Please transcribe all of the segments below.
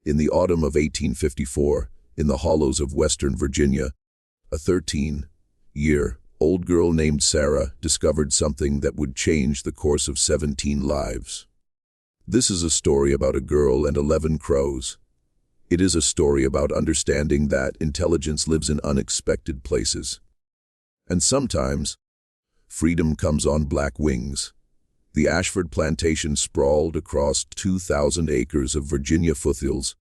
In the autumn of 1854, in the hollows of western Virginia, a 13-year-old girl named Sarah discovered something that would change the course of 17 lives. This is a story about a girl and 11 crows. It is a story about understanding that intelligence lives in unexpected places. And sometimes, freedom comes on black wings. The Ashford plantation sprawled across 2,000 acres of Virginia foothills,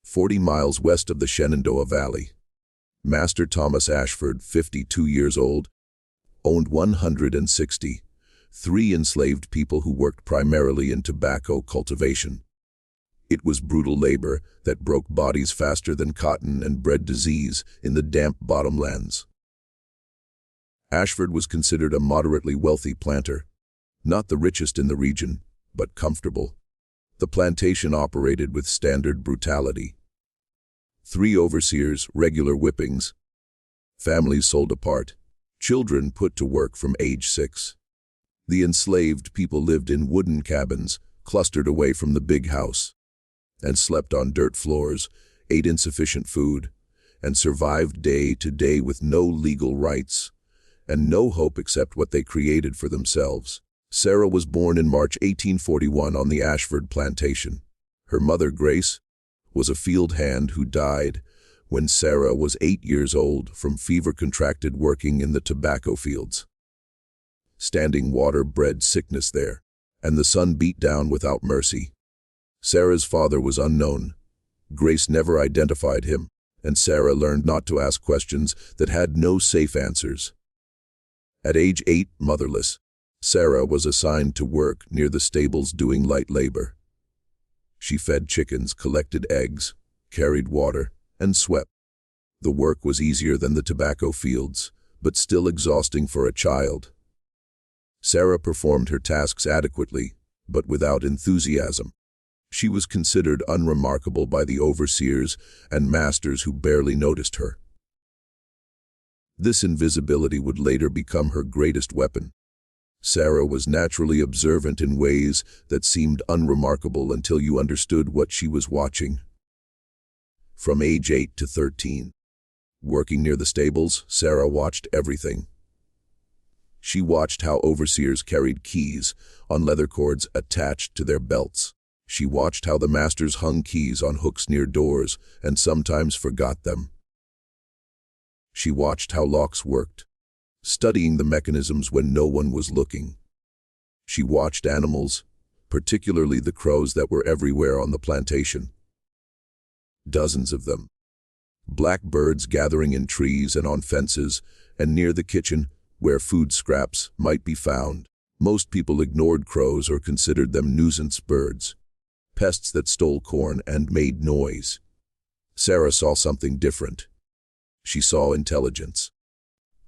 40 miles west of the Shenandoah Valley. Master Thomas Ashford, 52 years old, owned 163 enslaved people who worked primarily in tobacco cultivation. It was brutal labor that broke bodies faster than cotton and bred disease in the damp bottomlands. Ashford was considered a moderately wealthy planter, not the richest in the region, but comfortable. The plantation operated with standard brutality. 3 overseers, regular whippings. Families sold apart. Children put to work from age 6. The enslaved people lived in wooden cabins, clustered away from the big house, and slept on dirt floors, ate insufficient food, and survived day to day with no legal rights, and no hope except what they created for themselves. Sarah was born in March 1841 on the Ashford plantation. Her mother, Grace, was a field hand who died when Sarah was 8 years old from fever contracted working in the tobacco fields. Standing water bred sickness there, and the sun beat down without mercy. Sarah's father was unknown. Grace never identified him, and Sarah learned not to ask questions that had no safe answers. At age 8, motherless, Sarah was assigned to work near the stables doing light labor. She fed chickens, collected eggs, carried water, and swept. The work was easier than the tobacco fields, but still exhausting for a child. Sarah performed her tasks adequately, but without enthusiasm. She was considered unremarkable by the overseers and masters who barely noticed her. This invisibility would later become her greatest weapon. Sarah was naturally observant in ways that seemed unremarkable until you understood what she was watching. From age 8 to 13, working near the stables, Sarah watched everything. She watched how overseers carried keys on leather cords attached to their belts. She watched how the masters hung keys on hooks near doors and sometimes forgot them. She watched how locks worked, studying the mechanisms when no one was looking. She watched animals, particularly the crows that were everywhere on the plantation. Dozens of them. Black birds gathering in trees and on fences and near the kitchen where food scraps might be found. Most people ignored crows or considered them nuisance birds, pests that stole corn and made noise. Sarah saw something different. She saw intelligence.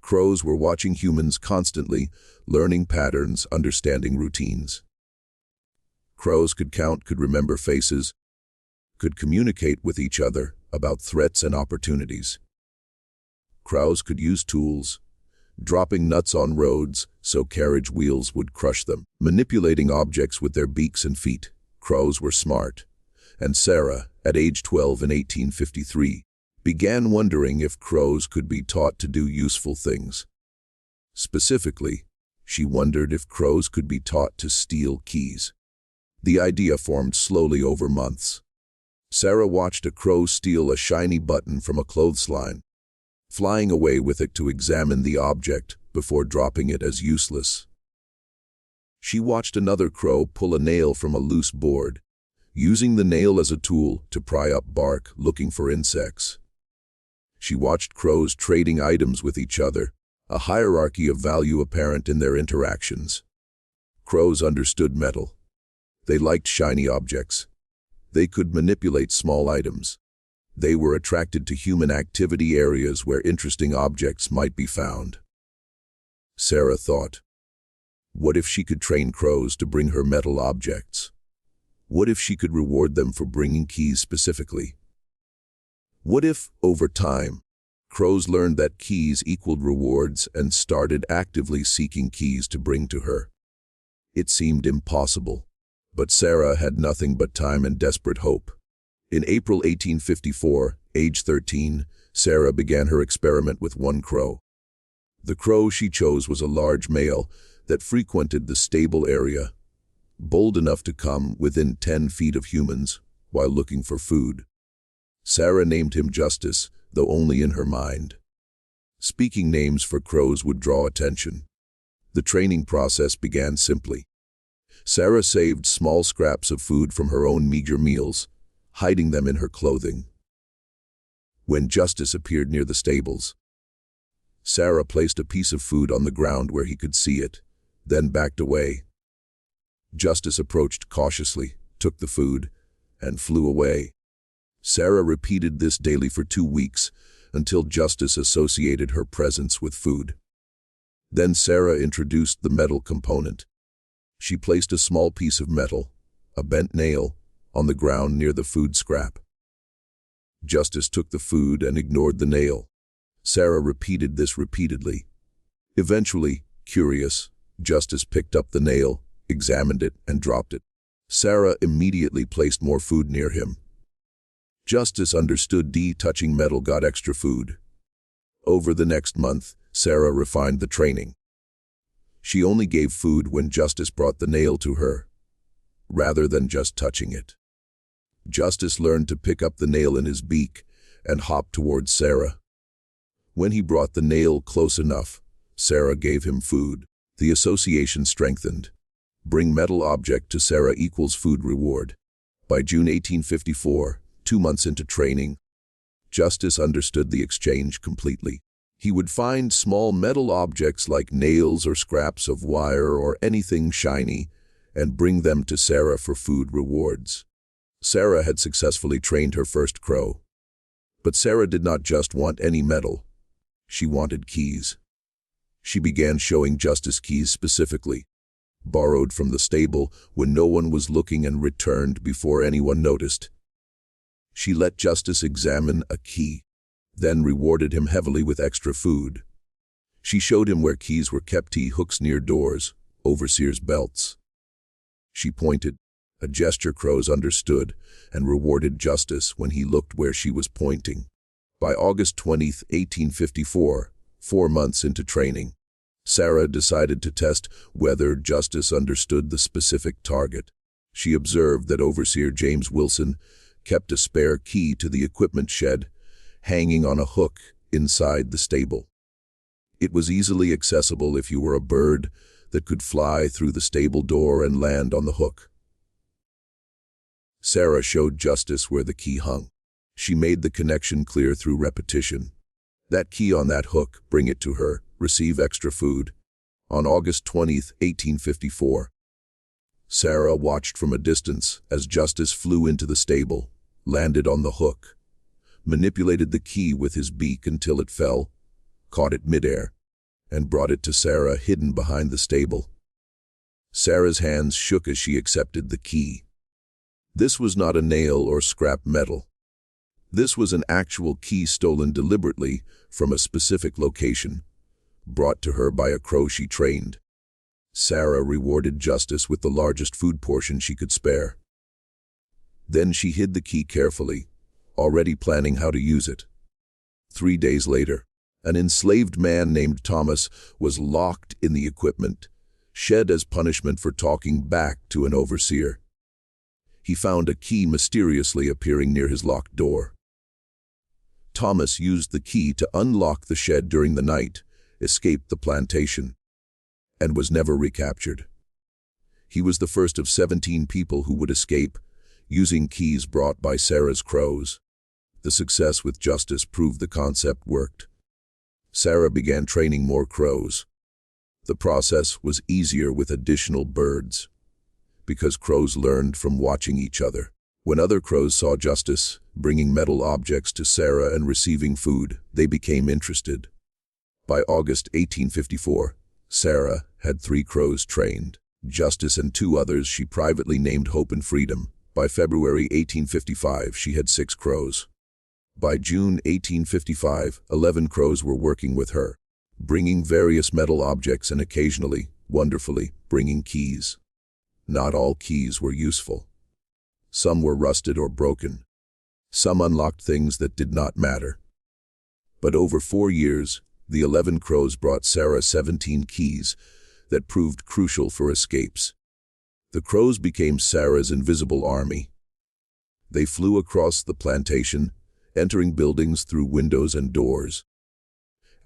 Crows were watching humans constantly, learning patterns, understanding routines. Crows could count, could remember faces, could communicate with each other about threats and opportunities. Crows could use tools, dropping nuts on roads so carriage wheels would crush them, manipulating objects with their beaks and feet. Crows were smart, and Sarah, at age 12 in 1853, began wondering if crows could be taught to do useful things. Specifically, she wondered if crows could be taught to steal keys. The idea formed slowly over months. Sarah watched a crow steal a shiny button from a clothesline, flying away with it to examine the object before dropping it as useless. She watched another crow pull a nail from a loose board, using the nail as a tool to pry up bark looking for insects. She watched crows trading items with each other, a hierarchy of value apparent in their interactions. Crows understood metal. They liked shiny objects. They could manipulate small items. They were attracted to human activity areas where interesting objects might be found. Sarah thought, what if she could train crows to bring her metal objects? What if she could reward them for bringing keys specifically? What if, over time, crows learned that keys equaled rewards and started actively seeking keys to bring to her? It seemed impossible, but Sarah had nothing but time and desperate hope. In April 1854, age 13, Sarah began her experiment with one crow. The crow she chose was a large male that frequented the stable area, bold enough to come within 10 feet of humans while looking for food. Sarah named him Justice, though only in her mind. Speaking names for crows would draw attention. The training process began simply. Sarah saved small scraps of food from her own meager meals, hiding them in her clothing. When Justice appeared near the stables, Sarah placed a piece of food on the ground where he could see it, then backed away. Justice approached cautiously, took the food, and flew away. Sarah repeated this daily for 2 weeks, until Justice associated her presence with food. Then Sarah introduced the metal component. She placed a small piece of metal, a bent nail, on the ground near the food scrap. Justice took the food and ignored the nail. Sarah repeated this repeatedly. Eventually, curious, Justice picked up the nail, examined it, and dropped it. Sarah immediately placed more food near him. Justice understood touching metal got extra food. Over the next month, Sarah refined the training. She only gave food when Justice brought the nail to her, rather than just touching it. Justice learned to pick up the nail in his beak and hop towards Sarah. When he brought the nail close enough, Sarah gave him food. The association strengthened. Bring metal object to Sarah equals food reward. By June 1854, 2 months into training, Justice understood the exchange completely. He would find small metal objects like nails or scraps of wire or anything shiny and bring them to Sarah for food rewards. Sarah had successfully trained her first crow. But Sarah did not just want any metal. She wanted keys. She began showing Justice keys specifically, borrowed from the stable when no one was looking and returned before anyone noticed. She let Justice examine a key, then rewarded him heavily with extra food. She showed him where keys were kept, hooks near doors, overseers' belts. She pointed. A gesture crows understood and rewarded Justice when he looked where she was pointing. By August 20, 1854, 4 months into training, Sarah decided to test whether Justice understood the specific target. She observed that Overseer James Wilson kept a spare key to the equipment shed, hanging on a hook inside the stable. It was easily accessible if you were a bird that could fly through the stable door and land on the hook. Sarah showed Justice where the key hung. She made the connection clear through repetition. That key on that hook, bring it to her, receive extra food. On August 20, 1854, Sarah watched from a distance as Justice flew into the stable, landed on the hook, manipulated the key with his beak until it fell, caught it midair, and brought it to Sarah hidden behind the stable. Sarah's hands shook as she accepted the key. This was not a nail or scrap metal. This was an actual key stolen deliberately from a specific location, brought to her by a crow she trained. Sarah rewarded Justice with the largest food portion she could spare. Then she hid the key carefully, already planning how to use it. 3 days later, an enslaved man named Thomas was locked in the equipment shed as punishment for talking back to an overseer. He found a key mysteriously appearing near his locked door. Thomas used the key to unlock the shed during the night, escaped the plantation, and was never recaptured. He was the first of 17 people who would escape, using keys brought by Sarah's crows. The success with Justice proved the concept worked. Sarah began training more crows. The process was easier with additional birds, because crows learned from watching each other. When other crows saw Justice bringing metal objects to Sarah and receiving food, they became interested. By August 1854, Sarah had 3 crows trained, Justice and 2 others she privately named Hope and Freedom. By February 1855, she had 6 crows. By June 1855, 11 crows were working with her, bringing various metal objects and occasionally, wonderfully, bringing keys. Not all keys were useful. Some were rusted or broken. Some unlocked things that did not matter. But over 4 years, the 11 crows brought Sarah 17 keys that proved crucial for escapes. The crows became Sarah's invisible army. They flew across the plantation, entering buildings through windows and doors,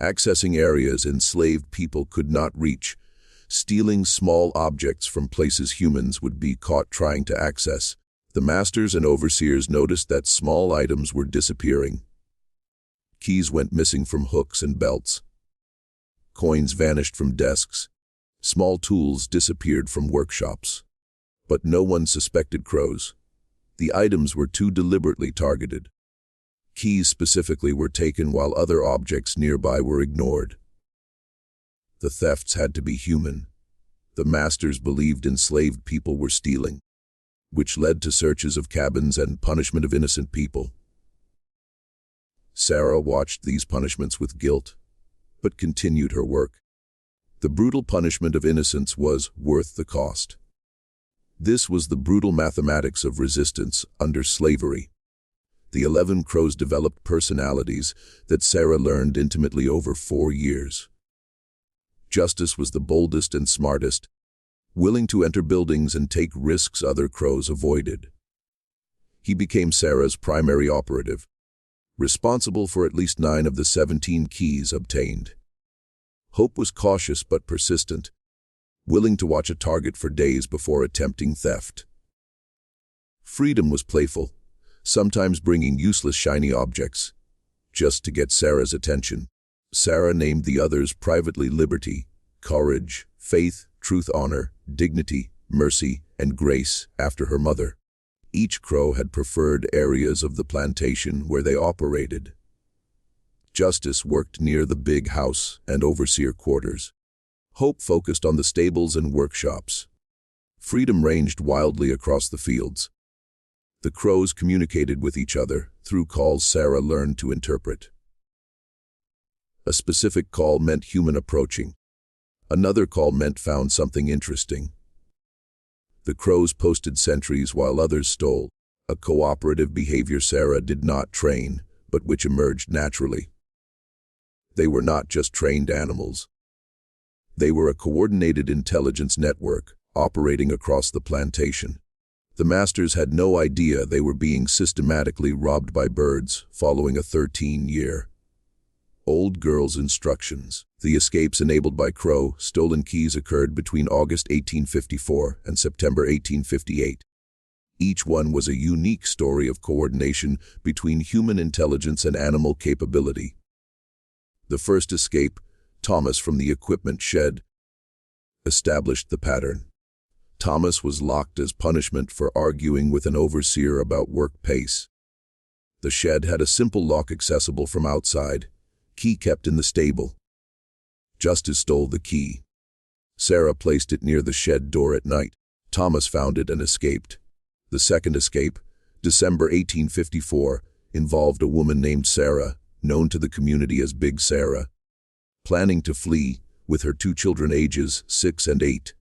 accessing areas enslaved people could not reach, stealing small objects from places humans would be caught trying to access. The masters and overseers noticed that small items were disappearing. Keys went missing from hooks and belts. Coins vanished from desks. Small tools disappeared from workshops. But no one suspected crows. The items were too deliberately targeted. Keys specifically were taken while other objects nearby were ignored. The thefts had to be human. The masters believed enslaved people were stealing, which led to searches of cabins and punishment of innocent people. Sarah watched these punishments with guilt, but continued her work. The brutal punishment of innocence was worth the cost. This was the brutal mathematics of resistance under slavery. The 11 crows developed personalities that Sarah learned intimately over 4 years. Justice was the boldest and smartest, willing to enter buildings and take risks other crows avoided. He became Sarah's primary operative, responsible for at least 9 of the 17 keys obtained. Hope was cautious but persistent, willing to watch a target for days before attempting theft. Freedom was playful, sometimes bringing useless shiny objects, just to get Sarah's attention. Sarah named the others privately Liberty, Courage, Faith, Truth, Honor, Dignity, Mercy, and Grace after her mother. Each crow had preferred areas of the plantation where they operated. Justice worked near the big house and overseer quarters. Hope focused on the stables and workshops. Freedom ranged wildly across the fields. The crows communicated with each other through calls Sarah learned to interpret. A specific call meant human approaching. Another call meant found something interesting. The crows posted sentries while others stole, a cooperative behavior Sarah did not train, but which emerged naturally. They were not just trained animals. They were a coordinated intelligence network operating across the plantation. The masters had no idea they were being systematically robbed by birds following a 13-year-old girl's instructions. The escapes enabled by crow stolen keys occurred between August 1854 and September 1858. Each one was a unique story of coordination between human intelligence and animal capability. The first escape, Thomas from the equipment shed, established the pattern. Thomas was locked as punishment for arguing with an overseer about work pace. The shed had a simple lock accessible from outside, key kept in the stable. Justice stole the key. Sarah placed it near the shed door at night. Thomas found it and escaped. The second escape, December 1854, involved a woman named Sarah, known to the community as Big Sarah, planning to flee with her 2 children ages 6 and 8.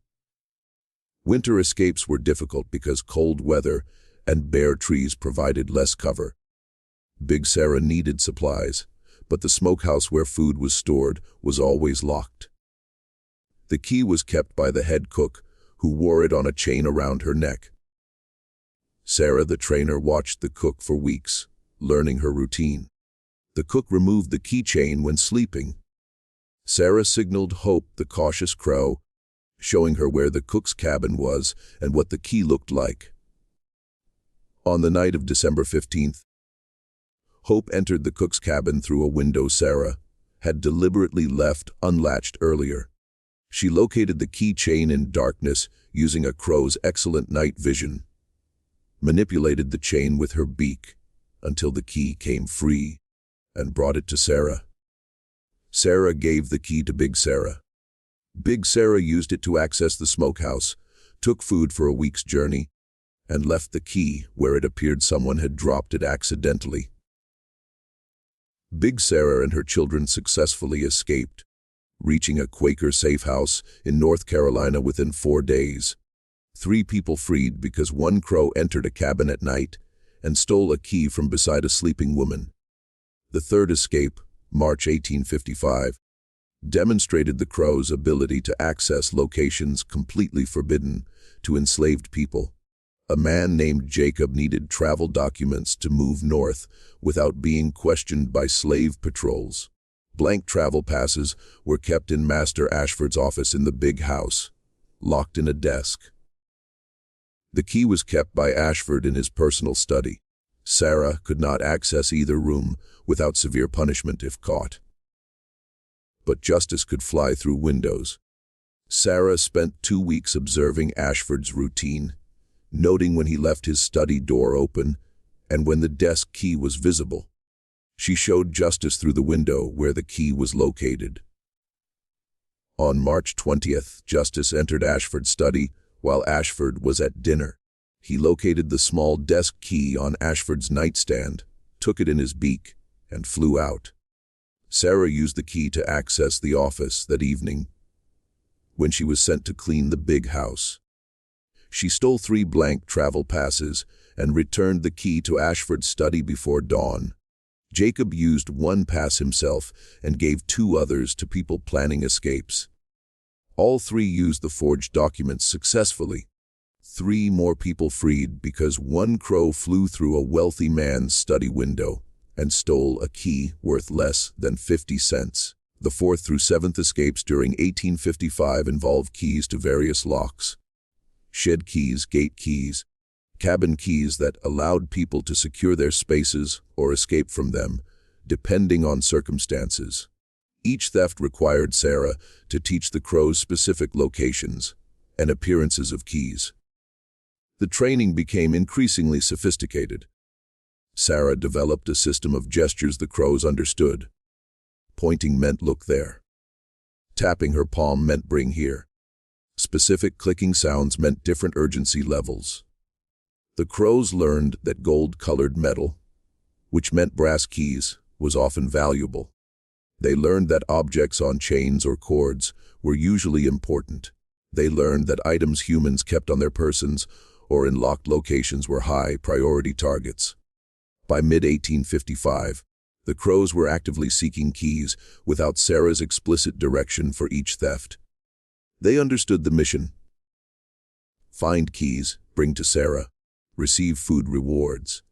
Winter escapes were difficult because cold weather and bare trees provided less cover. Big Sarah needed supplies, but the smokehouse where food was stored was always locked. The key was kept by the head cook, who wore it on a chain around her neck. Sarah, the trainer, watched the cook for weeks, learning her routine. The cook removed the keychain when sleeping. Sarah signaled Hope, the cautious crow, showing her where the cook's cabin was and what the key looked like. On the night of December 15th, Hope entered the cook's cabin through a window Sarah had deliberately left unlatched earlier. She located the keychain in darkness using a crow's excellent night vision, manipulated the chain with her beak until the key came free, and brought it to Sarah. Sarah gave the key to Big Sarah. Big Sarah used it to access the smokehouse, took food for a week's journey, and left the key where it appeared someone had dropped it accidentally. Big Sarah and her children successfully escaped, reaching a Quaker safe house in North Carolina within 4 days. 3 people freed because 1 crow entered a cabin at night and stole a key from beside a sleeping woman. The third escape, March 1855, demonstrated the Crow's ability to access locations completely forbidden to enslaved people. A man named Jacob needed travel documents to move north without being questioned by slave patrols. Blank travel passes were kept in Master Ashford's office in the big house, locked in a desk. The key was kept by Ashford in his personal study. Sarah could not access either room without severe punishment if caught. But justice could fly through windows. Sarah spent 2 weeks observing Ashford's routine, noting when he left his study door open and when the desk key was visible. She showed justice through the window where the key was located. On March 20th, Justice entered Ashford's study while Ashford was at dinner. He located the small desk key on Ashford's nightstand, took it in his beak, and flew out. Sarah used the key to access the office that evening, when she was sent to clean the big house. She stole 3 blank travel passes and returned the key to Ashford's study before dawn. Jacob used 1 pass himself and gave 2 others to people planning escapes. All 3 used the forged documents successfully. 3 more people freed because 1 crow flew through a wealthy man's study window and stole a key worth less than 50 cents. The 4th through 7th escapes during 1855 involved keys to various locks. Shed keys, gate keys, cabin keys that allowed people to secure their spaces or escape from them, depending on circumstances. Each theft required Sarah to teach the crows specific locations and appearances of keys. The training became increasingly sophisticated. Sarah developed a system of gestures the crows understood. Pointing meant look there. Tapping her palm meant bring here. Specific clicking sounds meant different urgency levels. The crows learned that gold-colored metal, which meant brass keys, was often valuable. They learned that objects on chains or cords were usually important. They learned that items humans kept on their persons or in locked locations were high-priority targets. By mid-1855, the crows were actively seeking keys without Sarah's explicit direction for each theft. They understood the mission. Find keys, bring to Sarah, receive food rewards.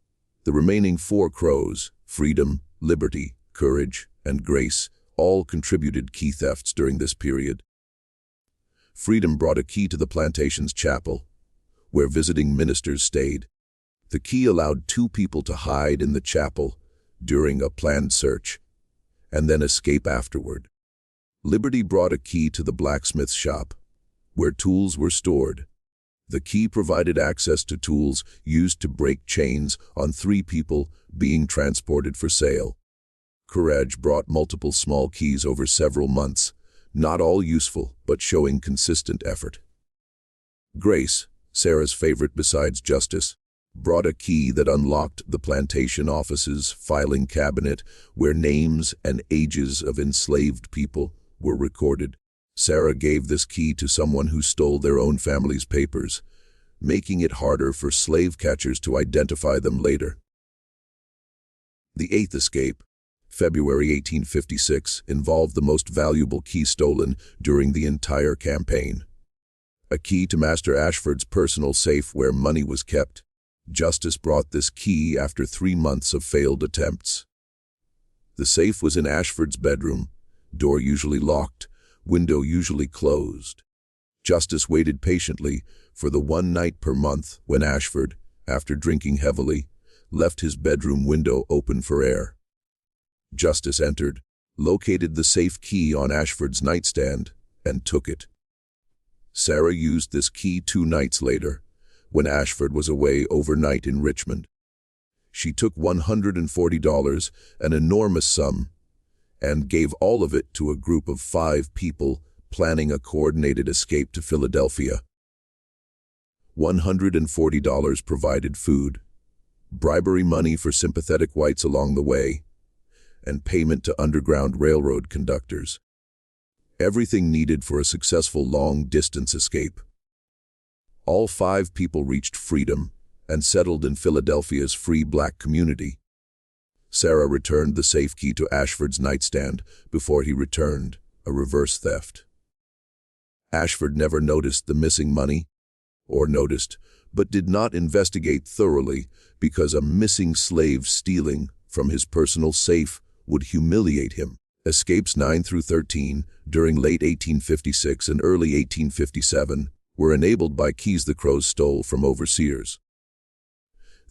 The remaining 4 crows, freedom, liberty, courage, and grace, all contributed key thefts during this period. Freedom brought a key to the plantation's chapel, where visiting ministers stayed. The key allowed 2 people to hide in the chapel during a planned search, and then escape afterward. Liberty brought a key to the blacksmith's shop, where tools were stored. The key provided access to tools used to break chains on 3 people being transported for sale. Courage brought multiple small keys over several months, not all useful, but showing consistent effort. Grace, Sarah's favorite besides justice, brought a key that unlocked the plantation office's filing cabinet where names and ages of enslaved people were recorded. Sarah gave this key to someone who stole their own family's papers, making it harder for slave catchers to identify them later. The 8th escape, February 1856, involved the most valuable key stolen during the entire campaign. A key to Master Ashford's personal safe where money was kept. Justice brought this key after 3 months of failed attempts. The safe was in Ashford's bedroom, door usually locked, window usually closed. Justice waited patiently for the 1 night per month when Ashford, after drinking heavily, left his bedroom window open for air. Justice entered, located the safe key on Ashford's nightstand, and took it. Sarah used this key 2 nights later, when Ashford was away overnight in Richmond. She took $140, an enormous sum, and gave all of it to a group of 5 people planning a coordinated escape to Philadelphia. $140 provided food, bribery money for sympathetic whites along the way, and payment to Underground Railroad conductors. Everything needed for a successful long-distance escape. All 5 people reached freedom and settled in Philadelphia's free black community. Sarah returned the safe key to Ashford's nightstand before he returned, a reverse theft. Ashford never noticed the missing money, or noticed, but did not investigate thoroughly because a missing slave stealing from his personal safe would humiliate him. Escapes 9 through 13, during late 1856 and early 1857, were enabled by keys the crows stole from overseers.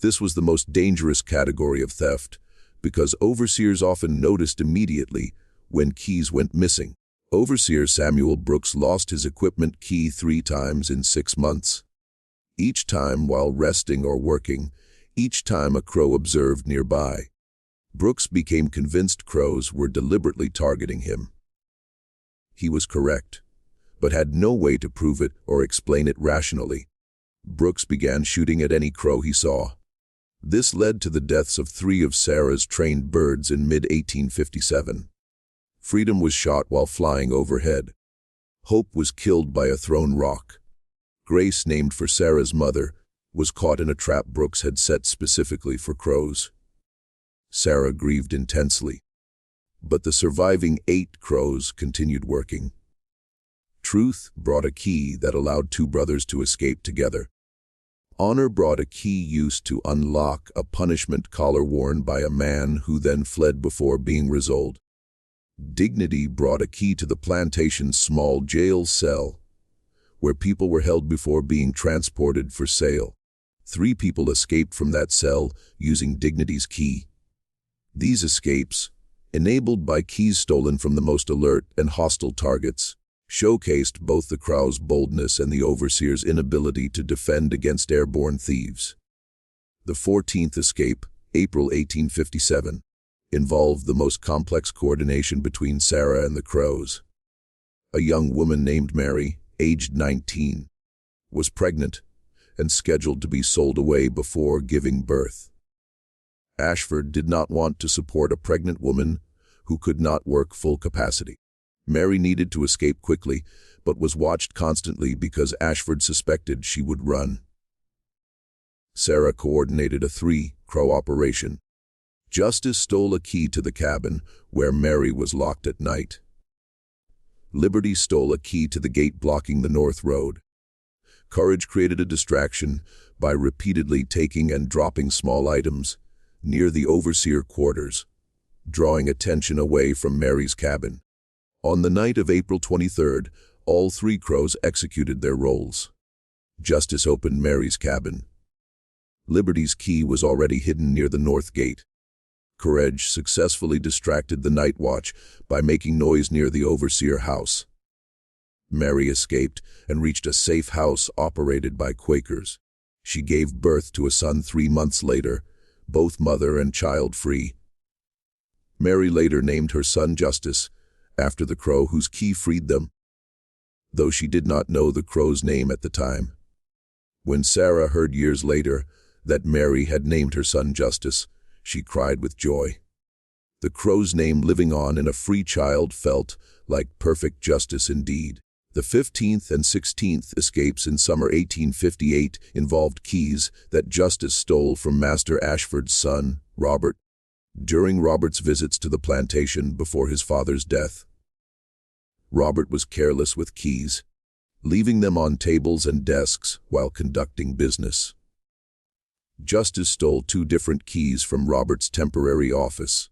This was the most dangerous category of theft, because overseers often noticed immediately when keys went missing. Overseer Samuel Brooks lost his equipment key 3 times in 6 months. Each time while resting or working, each time a crow observed nearby. Brooks became convinced crows were deliberately targeting him. He was correct, but had no way to prove it or explain it rationally. Brooks began shooting at any crow he saw. This led to the deaths of 3 of Sarah's trained birds in mid-1857. Freedom was shot while flying overhead. Hope was killed by a thrown rock. Grace, named for Sarah's mother, was caught in a trap Brooks had set specifically for crows. Sarah grieved intensely, but the surviving 8 crows continued working. Truth brought a key that allowed 2 brothers to escape together. Honor brought a key used to unlock a punishment collar worn by a man who then fled before being resolved. Dignity brought a key to the plantation's small jail cell, where people were held before being transported for sale. 3 people escaped from that cell using Dignity's key. These escapes, enabled by keys stolen from the most alert and hostile targets, showcased both the crow's boldness and the overseer's inability to defend against airborne thieves. The 14th escape, April 1857, involved the most complex coordination between Sarah and the crows. A young woman named Mary, aged 19, was pregnant and scheduled to be sold away before giving birth. Ashford did not want to support a pregnant woman who could not work full capacity. Mary needed to escape quickly, but was watched constantly because Ashford suspected she would run. Sarah coordinated a 3-crow operation. Justice stole a key to the cabin where Mary was locked at night. Liberty stole a key to the gate blocking the north road. Courage created a distraction by repeatedly taking and dropping small items near the overseer quarters, drawing attention away from Mary's cabin. On the night of April 23rd, all 3 crows executed their roles. Justice opened Mary's cabin. Liberty's key was already hidden near the north gate. Courage successfully distracted the night watch by making noise near the overseer house. Mary escaped and reached a safe house operated by Quakers. She gave birth to a son 3 months later, both mother and child free. Mary later named her son Justice, after the crow whose key freed them, though she did not know the crow's name at the time. When Sarah heard years later that Mary had named her son Justice, she cried with joy. The crow's name living on in a free child felt like perfect justice indeed. The 15th and 16th escapes in summer 1858 involved keys that Justice stole from Master Ashford's son, Robert, during Robert's visits to the plantation before his father's death. Robert was careless with keys, leaving them on tables and desks while conducting business. Justice stole 2 different keys from Robert's temporary office.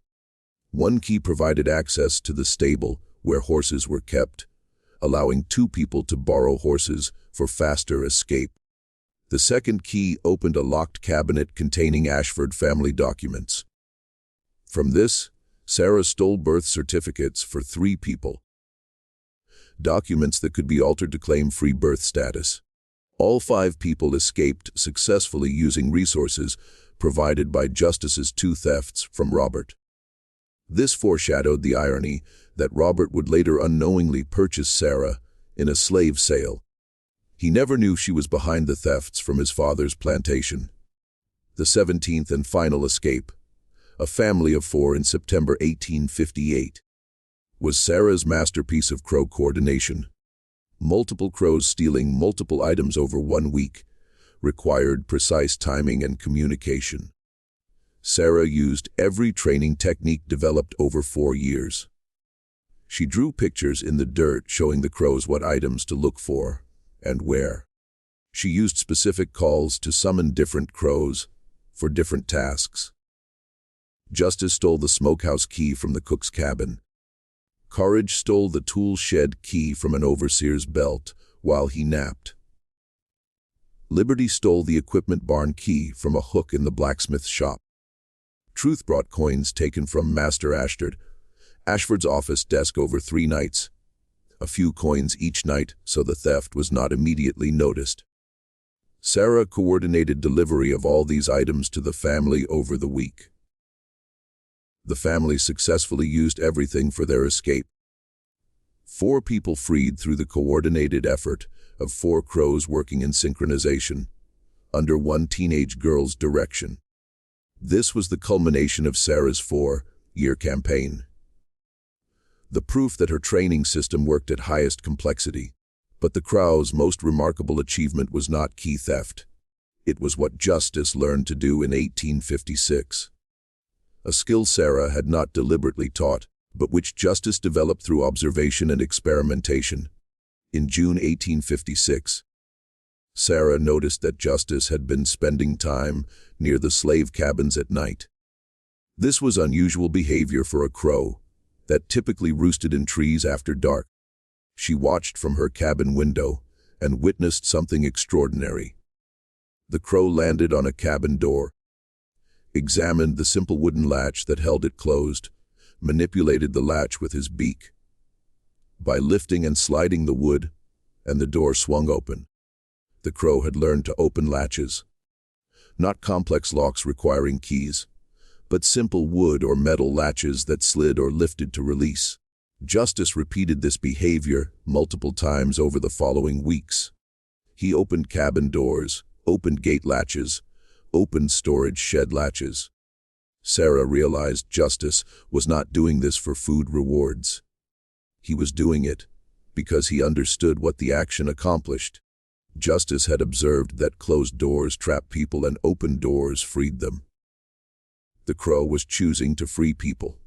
One key provided access to the stable where horses were kept, allowing 2 people to borrow horses for faster escape. The second key opened a locked cabinet containing Ashford family documents. From this, Sarah stole birth certificates for 3 people. Documents that could be altered to claim free birth status. All 5 people escaped successfully using resources provided by Justice's 2 thefts from Robert. This foreshadowed the irony that Robert would later unknowingly purchase Sarah in a slave sale. He never knew she was behind the thefts from his father's plantation. The 17th and final escape, a family of 4 in September 1858, was Sarah's masterpiece of crow coordination. Multiple crows stealing multiple items over 1 week required precise timing and communication. Sarah used every training technique developed over 4 years. She drew pictures in the dirt showing the crows what items to look for and where. She used specific calls to summon different crows for different tasks. Justice stole the smokehouse key from the cook's cabin. Courage stole the tool shed key from an overseer's belt while he napped. Liberty stole the equipment barn key from a hook in the blacksmith's shop. Truth brought coins taken from Master Ashford's office desk over 3 nights, a few coins each night so the theft was not immediately noticed. Sarah coordinated delivery of all these items to the family over the week. The family successfully used everything for their escape. 4 people freed through the coordinated effort of 4 crows working in synchronization, under one teenage girl's direction. This was the culmination of Sarah's 4-year campaign. The proof that her training system worked at highest complexity. But the crow's most remarkable achievement was not key theft. It was what Justice learned to do in 1856. A skill Sarah had not deliberately taught, but which Justice developed through observation and experimentation. In June 1856, Sarah noticed that Justice had been spending time near the slave cabins at night. This was unusual behavior for a crow that typically roosted in trees after dark. She watched from her cabin window and witnessed something extraordinary. The crow landed on a cabin door, examined the simple wooden latch that held it closed, manipulated the latch with his beak. By lifting and sliding the wood, and the door swung open. The crow had learned to open latches. Not complex locks requiring keys, but simple wood or metal latches that slid or lifted to release. Justice repeated this behavior multiple times over the following weeks. He opened cabin doors, opened gate latches, opened storage shed latches. Sarah realized Justice was not doing this for food rewards. He was doing it because he understood what the action accomplished. Justice had observed that closed doors trap people and open doors freed them. The crow was choosing to free people.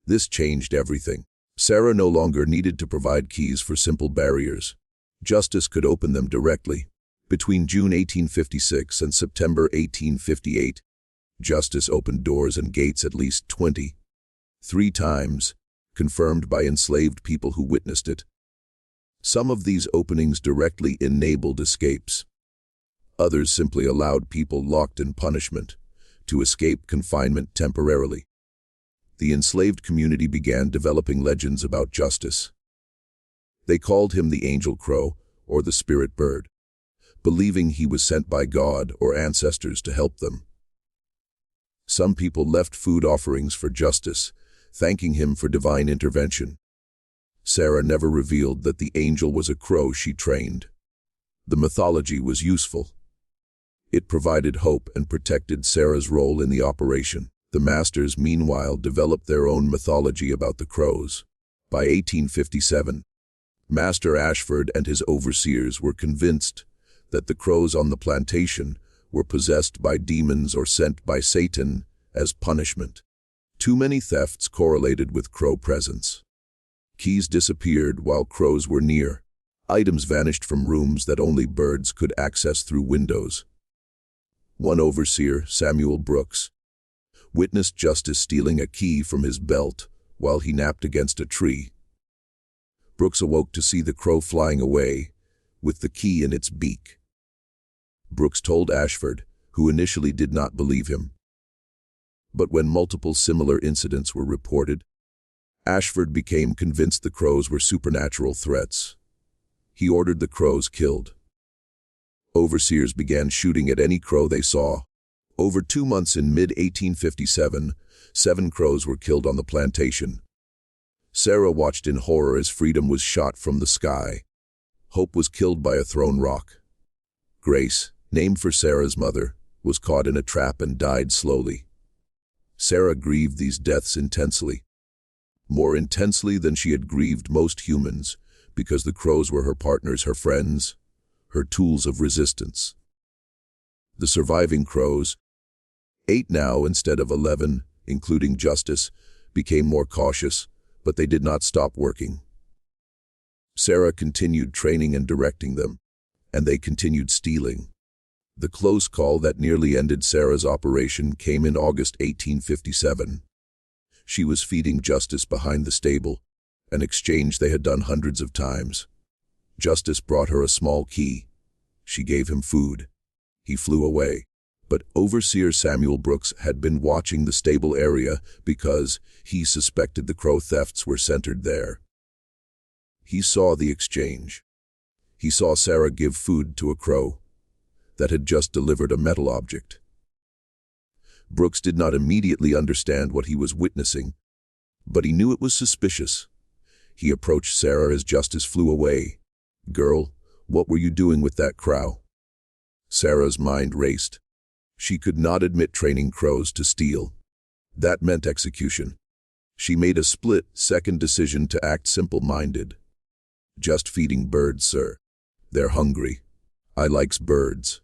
This changed everything. Sarah no longer needed to provide keys for simple barriers. Justice could open them directly. Between June 1856 and September 1858, Justice opened doors and gates at least 23 times, confirmed by enslaved people who witnessed it. Some of these openings directly enabled escapes. Others simply allowed people locked in punishment to escape confinement temporarily. The enslaved community began developing legends about Justice. They called him the angel crow or the spirit bird, believing he was sent by God or ancestors to help them. Some people left food offerings for Justice, thanking him for divine intervention. Sarah never revealed that the angel was a crow she trained. The mythology was useful. It provided hope and protected Sarah's role in the operation. The masters, meanwhile, developed their own mythology about the crows. By 1857, Master Ashford and his overseers were convinced that the crows on the plantation were possessed by demons or sent by Satan as punishment. Too many thefts correlated with crow presence. Keys disappeared while crows were near. Items vanished from rooms that only birds could access through windows. One overseer, Samuel Brooks, witnessed Justice stealing a key from his belt while he napped against a tree. Brooks awoke to see the crow flying away with the key in its beak. Brooks told Ashford, who initially did not believe him. But when multiple similar incidents were reported, Ashford became convinced the crows were supernatural threats. He ordered the crows killed. Overseers began shooting at any crow they saw. Over 2 months in mid-1857, 7 crows were killed on the plantation. Sarah watched in horror as freedom was shot from the sky. Hope was killed by a thrown rock. Grace, named for Sarah's mother, was caught in a trap and died slowly. Sarah grieved these deaths intensely. More intensely than she had grieved most humans, because the crows were her partners, her friends, her tools of resistance. The surviving crows, 8 now instead of 11, including Justice, became more cautious, but they did not stop working. Sarah continued training and directing them, and they continued stealing. The close call that nearly ended Sarah's operation came in August 1857. She was feeding Justice behind the stable, an exchange they had done hundreds of times. Justice brought her a small key. She gave him food. He flew away. But Overseer Samuel Brooks had been watching the stable area because he suspected the crow thefts were centered there. He saw the exchange. He saw Sarah give food to a crow that had just delivered a metal object. Brooks did not immediately understand what he was witnessing, but he knew it was suspicious. He approached Sarah as Justice flew away. "Girl, what were you doing with that crow?" Sarah's mind raced. She could not admit training crows to steal. That meant execution. She made a split-second decision to act simple-minded. "Just feeding birds, sir. They're hungry. I likes birds."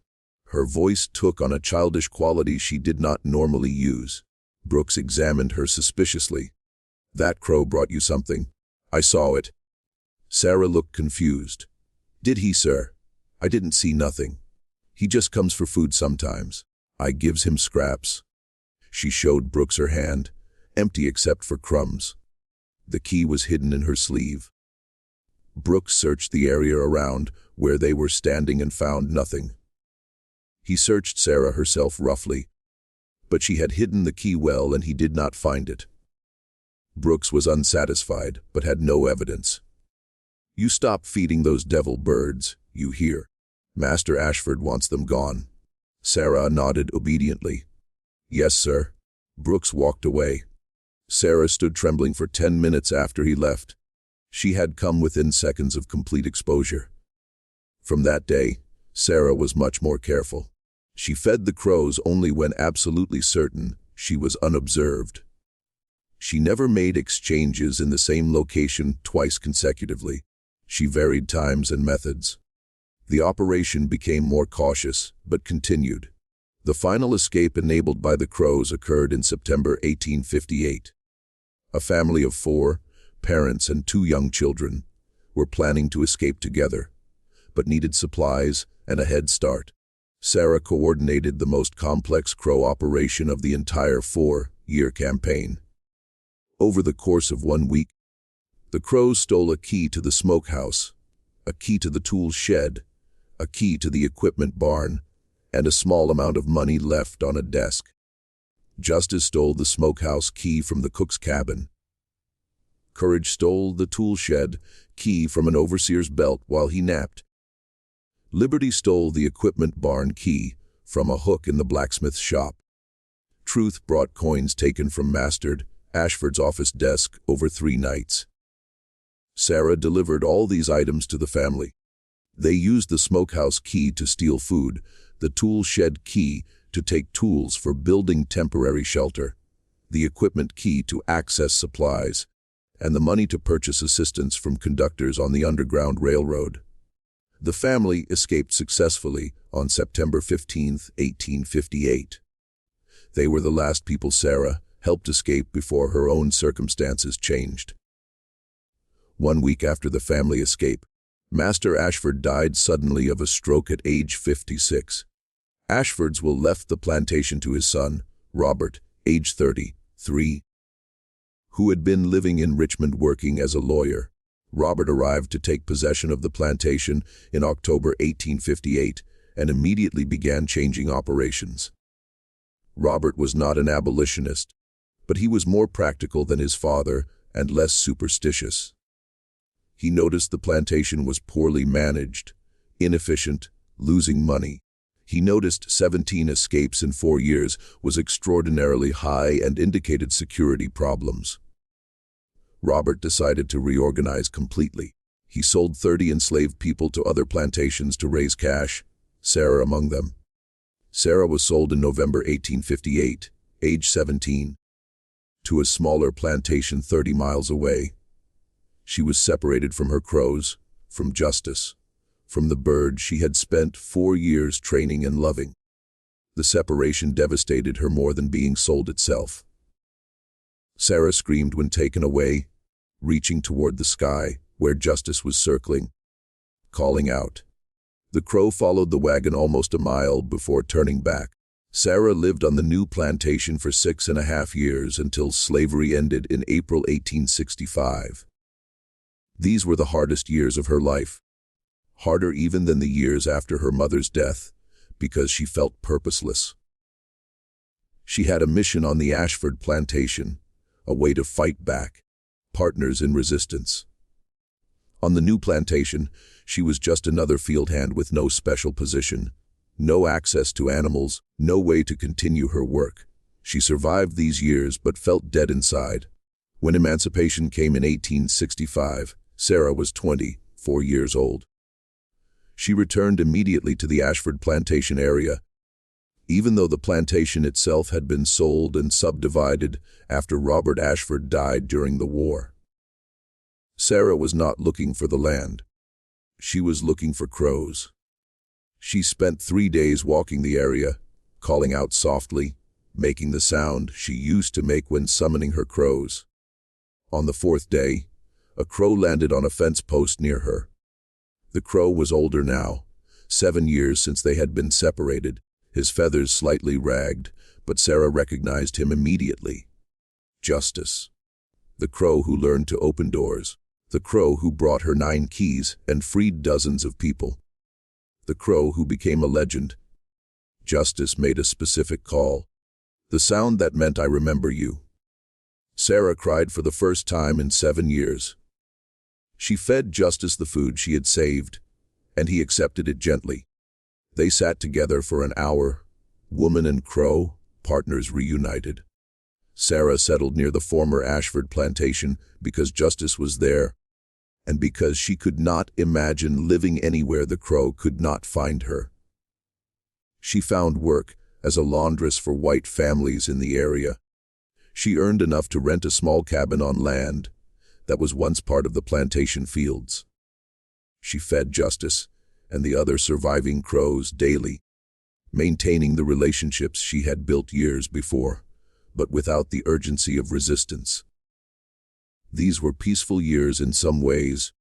Her voice took on a childish quality she did not normally use. Brooks examined her suspiciously. "That crow brought you something. I saw it." Sarah looked confused. "Did he, sir? I didn't see nothing. He just comes for food sometimes. I gives him scraps." She showed Brooks her hand, empty except for crumbs. The key was hidden in her sleeve. Brooks searched the area around where they were standing and found nothing. He searched Sarah herself roughly, but she had hidden the key well and he did not find it. Brooks was unsatisfied, but had no evidence. "You stop feeding those devil birds, you hear? Master Ashford wants them gone." Sarah nodded obediently. "Yes, sir." Brooks walked away. Sarah stood trembling for 10 minutes after he left. She had come within seconds of complete exposure. From that day, Sarah was much more careful. She fed the crows only when absolutely certain she was unobserved. She never made exchanges in the same location twice consecutively. She varied times and methods. The operation became more cautious, but continued. The final escape enabled by the crows occurred in September 1858. A family of 4, parents and 2 young children, were planning to escape together, but needed supplies and a head start. Sarah coordinated the most complex crow operation of the entire 4-year campaign. Over the course of 1 week, the crows stole a key to the smokehouse, a key to the tool shed, a key to the equipment barn, and a small amount of money left on a desk. Justice stole the smokehouse key from the cook's cabin. Courage stole the tool shed key from an overseer's belt while he napped. Liberty stole the equipment barn key from a hook in the blacksmith's shop. Truth brought coins taken from Master Ashford's office desk over 3 nights. Sarah delivered all these items to the family. They used the smokehouse key to steal food, the tool shed key to take tools for building temporary shelter, the equipment key to access supplies, and the money to purchase assistance from conductors on the Underground Railroad. The family escaped successfully on September 15, 1858. They were the last people Sarah helped escape before her own circumstances changed. 1 week after the family escape, Master Ashford died suddenly of a stroke at age 56. Ashford's will left the plantation to his son, Robert, age 33, who had been living in Richmond working as a lawyer. Robert arrived to take possession of the plantation in October 1858 and immediately began changing operations. Robert was not an abolitionist, but he was more practical than his father and less superstitious. He noticed the plantation was poorly managed, inefficient, losing money. He noticed 17 escapes in 4 years was extraordinarily high and indicated security problems. Robert decided to reorganize completely. He sold 30 enslaved people to other plantations to raise cash, Sarah among them. Sarah was sold in November 1858, age 17, to a smaller plantation 30 miles away. She was separated from her crows, from Justice, from the bird she had spent 4 years training and loving. The separation devastated her more than being sold itself. Sarah screamed when taken away, reaching toward the sky, where justice was circling, calling out. The crow followed the wagon almost a mile before turning back. Sarah lived on the new plantation for 6.5 years until slavery ended in April 1865. These were the hardest years of her life, harder even than the years after her mother's death, because she felt purposeless. She had a mission on the Ashford plantation, a way to fight back, partners in resistance. On the new plantation, she was just another field hand with no special position, no access to animals, no way to continue her work. She survived these years but felt dead inside. When emancipation came in 1865, Sarah was 24 years old. She returned immediately to the Ashford plantation area, even though the plantation itself had been sold and subdivided after Robert Ashford died during the war. Sarah was not looking for the land. She was looking for crows. She spent 3 days walking the area, calling out softly, making the sound she used to make when summoning her crows. On the 4th day, a crow landed on a fence post near her. The crow was older now, 7 years since they had been separated, his feathers slightly ragged, but Sarah recognized him immediately. Justice. The crow who learned to open doors. The crow who brought her 9 keys and freed dozens of people. The crow who became a legend. Justice made a specific call. The sound that meant "I remember you." Sarah cried for the first time in 7 years. She fed Justice the food she had saved, and he accepted it gently. They sat together for an hour, woman and crow, partners reunited. Sarah settled near the former Ashford plantation because Justice was there, and because she could not imagine living anywhere the crow could not find her. She found work as a laundress for white families in the area. She earned enough to rent a small cabin on land that was once part of the plantation fields. She fed Justice and the other surviving crows daily, maintaining the relationships she had built years before, but without the urgency of resistance. These were peaceful years in some ways,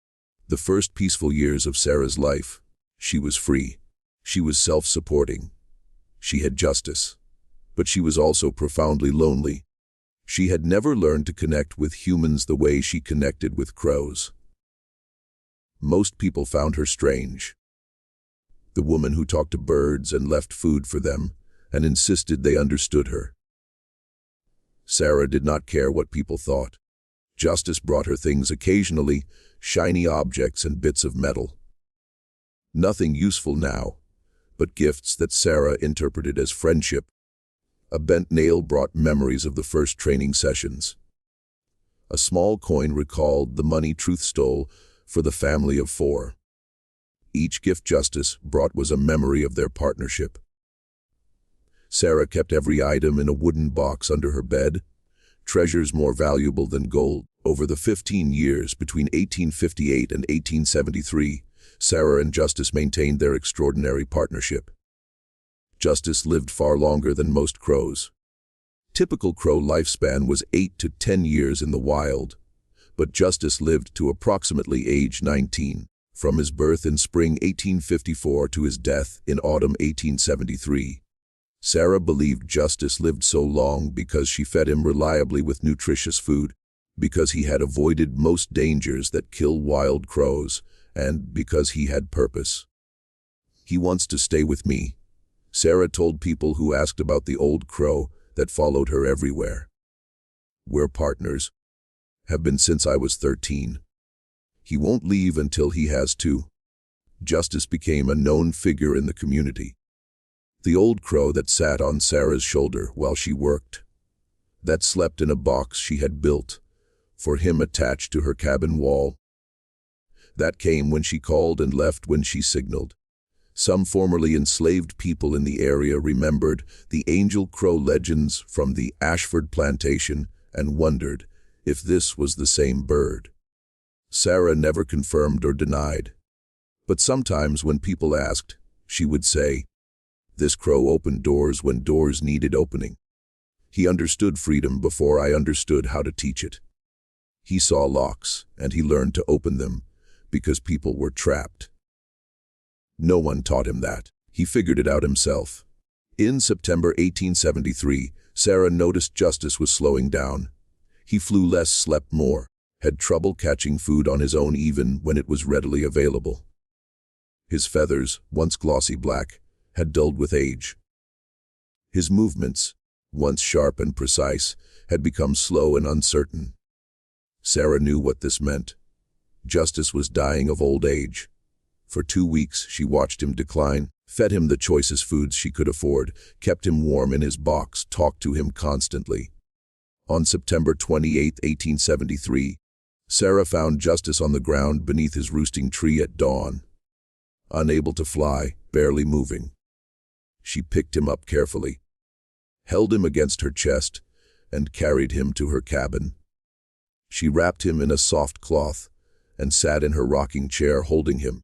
the first peaceful years of Sarah's life. She was free. She was self-supporting. She had justice. But she was also profoundly lonely. She had never learned to connect with humans the way she connected with crows. Most people found her strange. The woman who talked to birds and left food for them and insisted they understood her. Sarah did not care what people thought. Justice brought her things occasionally, shiny objects and bits of metal. Nothing useful now, but gifts that Sarah interpreted as friendship. A bent nail brought memories of the first training sessions. A small coin recalled the money Truth stole for the family of 4. Each gift Justice brought was a memory of their partnership. Sarah kept every item in a wooden box under her bed, treasures more valuable than gold. Over the 15 years between 1858 and 1873, Sarah and Justice maintained their extraordinary partnership. Justice lived far longer than most crows. Typical crow lifespan was 8 to 10 years in the wild, but Justice lived to approximately age 19, from his birth in spring 1854 to his death in autumn 1873. Sarah believed Justice lived so long because she fed him reliably with nutritious food, because he had avoided most dangers that kill wild crows, and because he had purpose. "He wants to stay with me," Sarah told people who asked about the old crow that followed her everywhere. "We're partners. Have been since I was 13. He won't leave until he has to." Justice became a known figure in the community. The old crow that sat on Sarah's shoulder while she worked, that slept in a box she had built for him attached to her cabin wall, that came when she called and left when she signaled. Some formerly enslaved people in the area remembered the angel crow legends from the Ashford plantation and wondered if this was the same bird. Sarah never confirmed or denied, but sometimes when people asked, she would say, This crow opened doors when doors needed opening. He understood freedom before I understood how to teach it. He saw locks, and he learned to open them, because people were trapped. No one taught him that. He figured it out himself. In September 1873, Sarah noticed Justice was slowing down. He flew less, slept more, had trouble catching food on his own even when it was readily available. His feathers, once glossy black, had dulled with age. His movements, once sharp and precise, had become slow and uncertain. Sarah knew what this meant. Justice was dying of old age. For 2 weeks, she watched him decline, fed him the choicest foods she could afford, kept him warm in his box, talked to him constantly. On September 28, 1873, Sarah found Justice on the ground beneath his roosting tree at dawn. Unable to fly, barely moving. She picked him up carefully, held him against her chest, and carried him to her cabin. She wrapped him in a soft cloth and sat in her rocking chair holding him,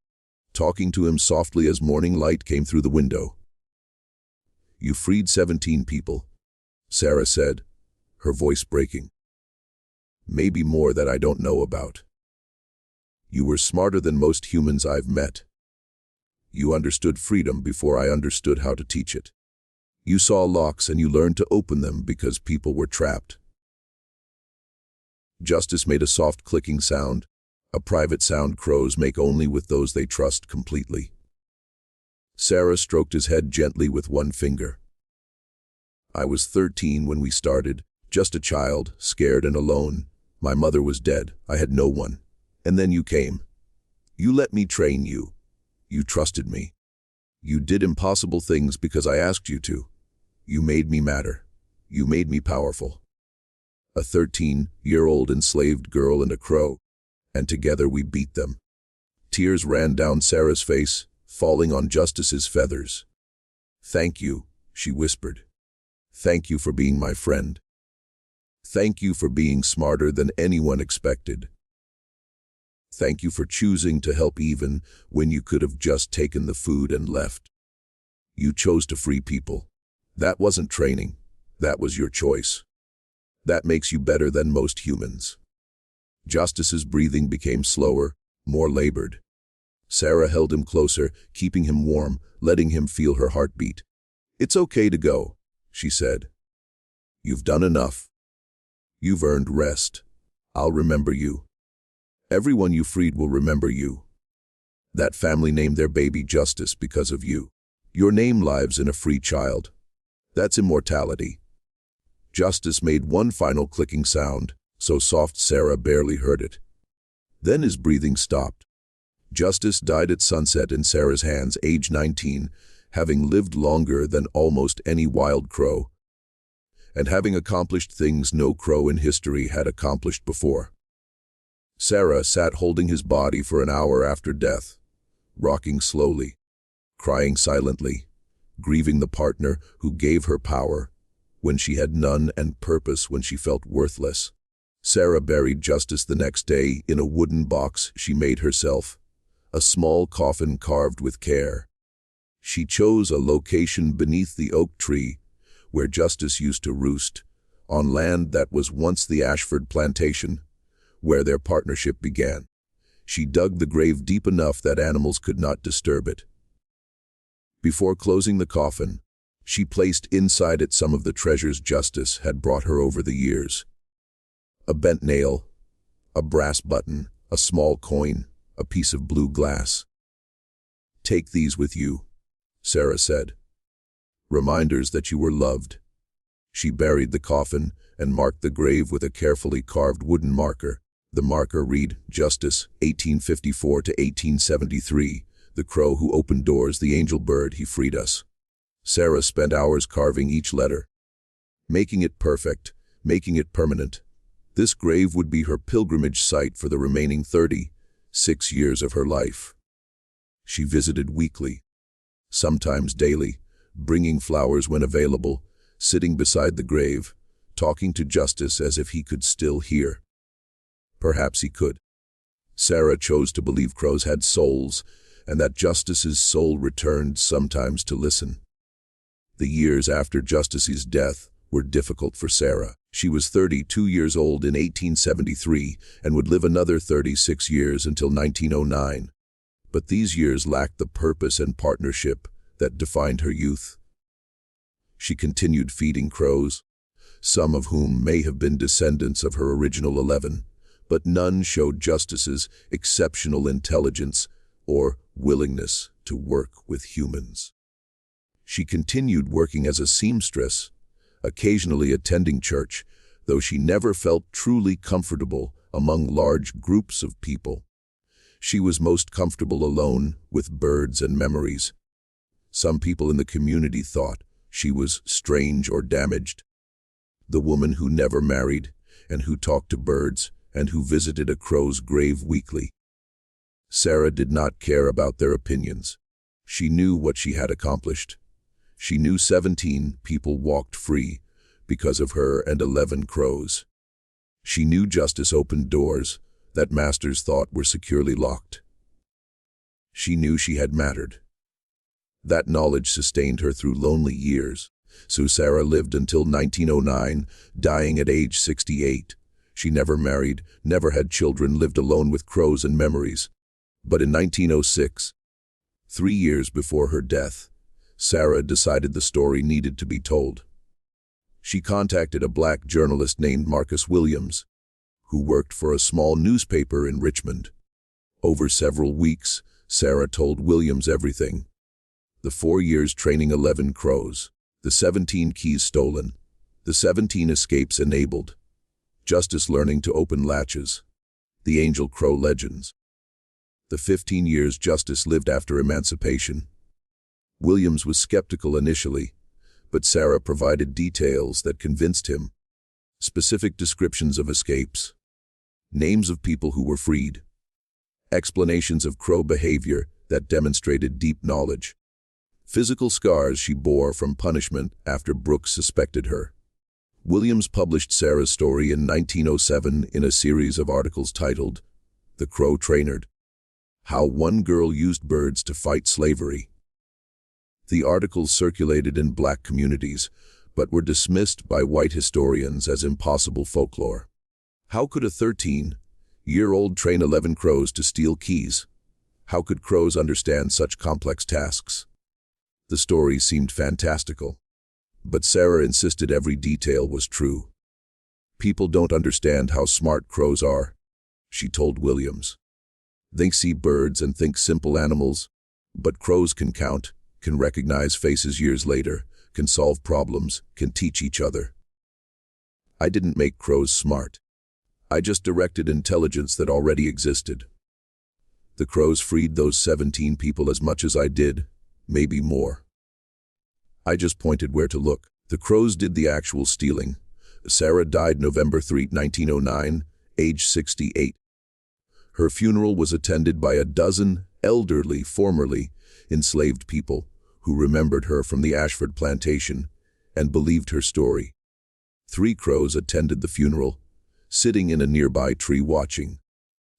talking to him softly as morning light came through the window. "You freed 17 people," Sarah said, her voice breaking. "Maybe more that I don't know about. You were smarter than most humans I've met. You understood freedom before I understood how to teach it. You saw locks and you learned to open them because people were trapped." Justice made a soft clicking sound, a private sound crows make only with those they trust completely. Sarah stroked his head gently with one finger. "I was 13 when we started, just a child, scared and alone. My mother was dead, I had no one. And then you came. You let me train you. You trusted me. You did impossible things because I asked you to. You made me matter. You made me powerful." A 13-year-old enslaved girl and a crow, and together we beat them. Tears ran down Sarah's face, falling on Justice's feathers. "Thank you," she whispered. "Thank you for being my friend. Thank you for being smarter than anyone expected. Thank you for choosing to help even when you could have just taken the food and left. You chose to free people. That wasn't training. That was your choice. That makes you better than most humans." Justice's breathing became slower, more labored. Sarah held him closer, keeping him warm, letting him feel her heartbeat. "It's okay to go," she said. "You've done enough. You've earned rest. I'll remember you. Everyone you freed will remember you. That family named their baby Justice because of you. Your name lives in a free child. That's immortality." Justice made one final clicking sound, so soft Sarah barely heard it. Then his breathing stopped. Justice died at sunset in Sarah's hands, age 19, having lived longer than almost any wild crow, and having accomplished things no crow in history had accomplished before. Sarah sat holding his body for an hour after death, rocking slowly, crying silently, grieving the partner who gave her power when she had none and purpose when she felt worthless. Sarah buried Justice the next day in a wooden box she made herself, a small coffin carved with care. She chose a location beneath the oak tree where Justice used to roost, on land that was once the Ashford plantation, where their partnership began. She dug the grave deep enough that animals could not disturb it. Before closing the coffin, she placed inside it some of the treasures Justice had brought her over the years. A bent nail, a brass button, a small coin, a piece of blue glass. "Take these with you," Sarah said. "Reminders that you were loved." She buried the coffin and marked the grave with a carefully carved wooden marker. The marker read, "Justice, 1854 to 1873, the crow who opened doors, the angel bird, he freed us." Sarah spent hours carving each letter, making it perfect, making it permanent. This grave would be her pilgrimage site for the remaining 36 years of her life. She visited weekly, sometimes daily, bringing flowers when available, sitting beside the grave, talking to Justice as if he could still hear. Perhaps he could. Sarah chose to believe crows had souls, and that Justice's soul returned sometimes to listen. The years after Justice's death were difficult for Sarah. She was 32 years old in 1873 and would live another 36 years until 1909. But these years lacked the purpose and partnership that defined her youth. She continued feeding crows, some of whom may have been descendants of her original 11, but none showed Justice's exceptional intelligence or willingness to work with humans. She continued working as a seamstress, occasionally attending church, though she never felt truly comfortable among large groups of people. She was most comfortable alone with birds and memories. Some people in the community thought she was strange or damaged. The woman who never married and who talked to birds and who visited a crow's grave weekly. Sarah did not care about their opinions. She knew what she had accomplished. She knew 17 people walked free because of her and 11 crows. She knew Justice opened doors that masters thought were securely locked. She knew she had mattered. That knowledge sustained her through lonely years. So Sarah lived until 1909, dying at age 68. She never married, never had children, lived alone with crows and memories. But in 1906, 3 years before her death, Sarah decided the story needed to be told. She contacted a black journalist named Marcus Williams, who worked for a small newspaper in Richmond. Over several weeks, Sarah told Williams everything. The 4 years training 11 crows, the 17 keys stolen, the 17 escapes enabled, Justice learning to open latches, the angel crow legends, the 15 years Justice lived after emancipation. Williams was skeptical initially, but Sarah provided details that convinced him. Specific descriptions of escapes, names of people who were freed, explanations of crow behavior that demonstrated deep knowledge, physical scars she bore from punishment after Brooks suspected her. Williams published Sarah's story in 1907 in a series of articles titled, "The Crow Trainer: How One Girl Used Birds to Fight Slavery." The articles circulated in black communities, but were dismissed by white historians as impossible folklore. How could a 13-year-old train 11 crows to steal keys? How could crows understand such complex tasks? The story seemed fantastical, but Sarah insisted every detail was true. "People don't understand how smart crows are," she told Williams. "They see birds and think simple animals, but crows can count, can recognize faces years later, can solve problems, can teach each other. I didn't make crows smart. I just directed intelligence that already existed. The crows freed those 17 people as much as I did, maybe more. I just pointed where to look. The crows did the actual stealing." Sarah died November 3, 1909, age 68. Her funeral was attended by a dozen elderly, formerly enslaved people who remembered her from the Ashford plantation and believed her story. 3 crows attended the funeral, sitting in a nearby tree watching.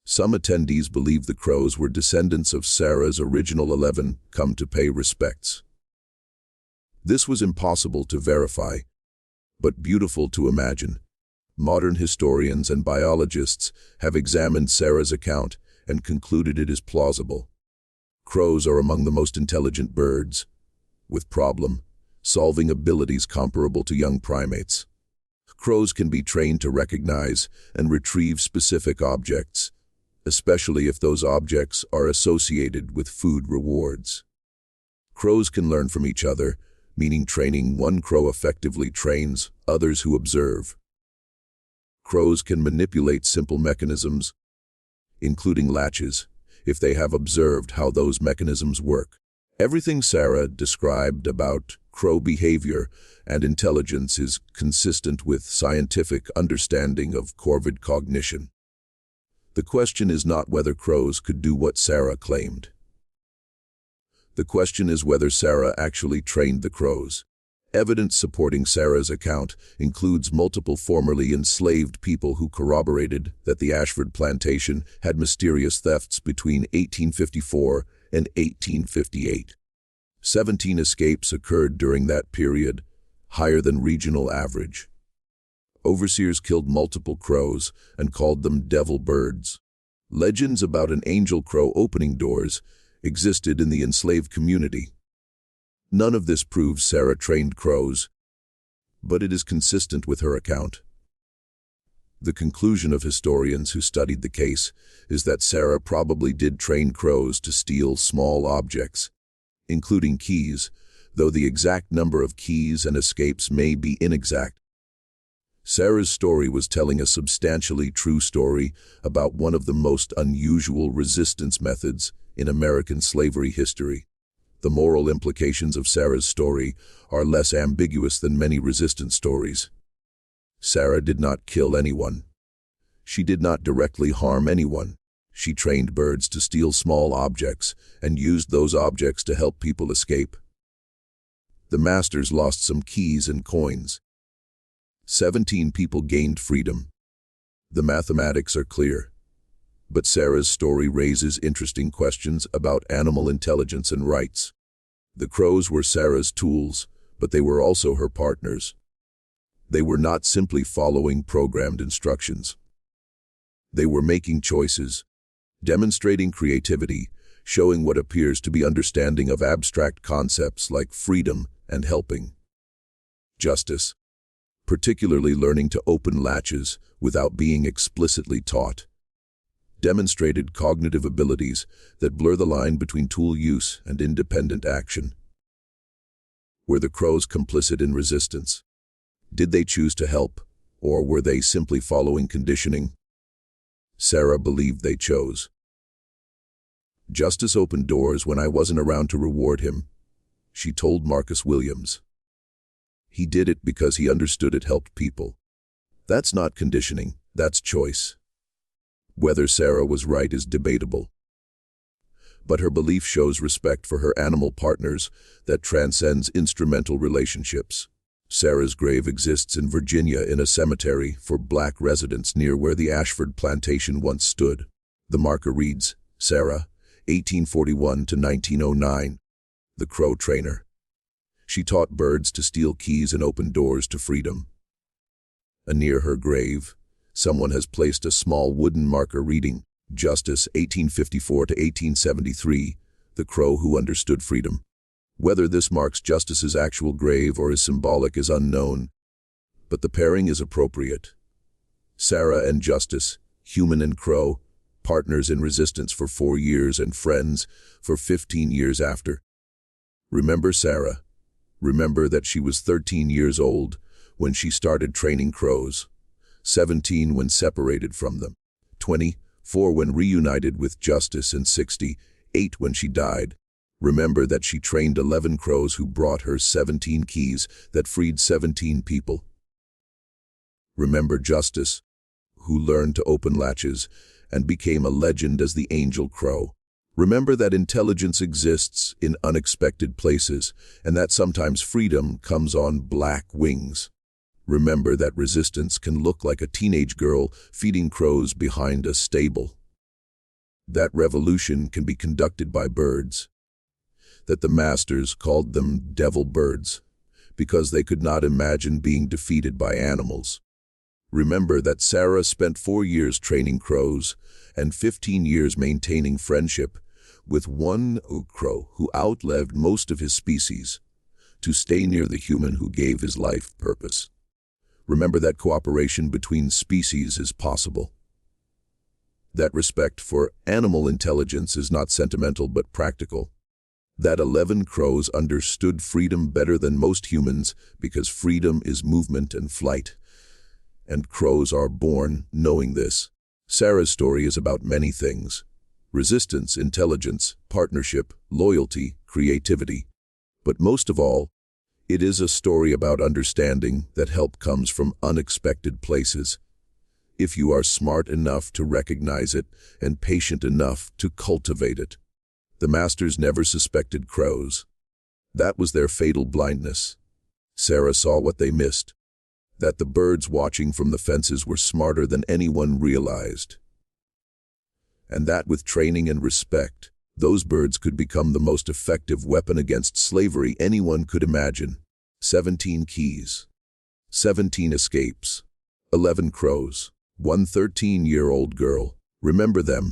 Some attendees believed the crows were descendants of Sarah's original 11 come to pay respects. This was impossible to verify, but beautiful to imagine. Modern historians and biologists have examined Sarah's account and concluded it is plausible. Crows are among the most intelligent birds, with problem-solving abilities comparable to young primates. Crows can be trained to recognize and retrieve specific objects, especially if those objects are associated with food rewards. Crows can learn from each other, meaning training one crow effectively trains others who observe. Crows can manipulate simple mechanisms, including latches, if they have observed how those mechanisms work. Everything Sarah described about crow behavior and intelligence is consistent with scientific understanding of corvid cognition. The question is not whether crows could do what Sarah claimed. The question is whether Sarah actually trained the crows. Evidence supporting Sarah's account includes multiple formerly enslaved people who corroborated that the Ashford plantation had mysterious thefts between 1854 and 1858. 17 escapes occurred during that period, higher than regional average. Overseers killed multiple crows and called them devil birds. Legends about an angel crow opening doors existed in the enslaved community. None of this proves Sarah trained crows, but it is consistent with her account. The conclusion of historians who studied the case is that Sarah probably did train crows to steal small objects, including keys, though the exact number of keys and escapes may be inexact. Sarah's story was telling a substantially true story about one of the most unusual resistance methods in American slavery history. The moral implications of Sarah's story are less ambiguous than many resistance stories. Sarah did not kill anyone. She did not directly harm anyone. She trained birds to steal small objects and used those objects to help people escape. The masters lost some keys and coins. 17 people gained freedom. The mathematics are clear. But Sarah's story raises interesting questions about animal intelligence and rights. The crows were Sarah's tools, but they were also her partners. They were not simply following programmed instructions. They were making choices, demonstrating creativity, showing what appears to be understanding of abstract concepts like freedom and helping. Justice, particularly learning to open latches without being explicitly taught, demonstrated cognitive abilities that blur the line between tool use and independent action. Were the crows complicit in resistance? Did they choose to help, or were they simply following conditioning? Sarah believed they chose. Justice opened doors when I wasn't around to reward him, she told Marcus Williams. He did it because he understood it helped people. That's not conditioning, that's choice. Whether Sarah was right is debatable. But her belief shows respect for her animal partners that transcends instrumental relationships. Sarah's grave exists in Virginia in a cemetery for black residents near where the Ashford plantation once stood. The marker reads, Sarah, 1841 to 1909, the crow trainer. She taught birds to steal keys and open doors to freedom. Near her grave, someone has placed a small wooden marker reading, Justice 1854 to 1873, the crow who understood freedom. Whether this marks Justice's actual grave or is symbolic is unknown, but the pairing is appropriate. Sarah and Justice, human and crow, partners in resistance for 4 years and friends for 15 years after. Remember Sarah. Remember that she was 13 years old when she started training crows, 17 when separated from them, 24 when reunited with Justice, and 68 when she died. Remember that she trained 11 crows who brought her 17 keys that freed 17 people. Remember Justice, who learned to open latches and became a legend as the angel crow. Remember that intelligence exists in unexpected places and that sometimes freedom comes on black wings. Remember that resistance can look like a teenage girl feeding crows behind a stable. That revolution can be conducted by birds. That the masters called them devil birds because they could not imagine being defeated by animals. Remember that Sarah spent 4 years training crows and 15 years maintaining friendship with one crow who outlived most of his species to stay near the human who gave his life purpose. Remember that cooperation between species is possible. That respect for animal intelligence is not sentimental but practical. That 11 crows understood freedom better than most humans because freedom is movement and flight. And crows are born knowing this. Sarah's story is about many things: resistance, intelligence, partnership, loyalty, creativity. But most of all, it is a story about understanding that help comes from unexpected places. If you are smart enough to recognize it and patient enough to cultivate it. The masters never suspected crows. That was their fatal blindness. Sarah saw what they missed. That the birds watching from the fences were smarter than anyone realized. And that with training and respect, Those birds could become the most effective weapon against slavery anyone could imagine. 17 keys. 17 escapes. 11 crows. One 13-year-old girl. Remember them.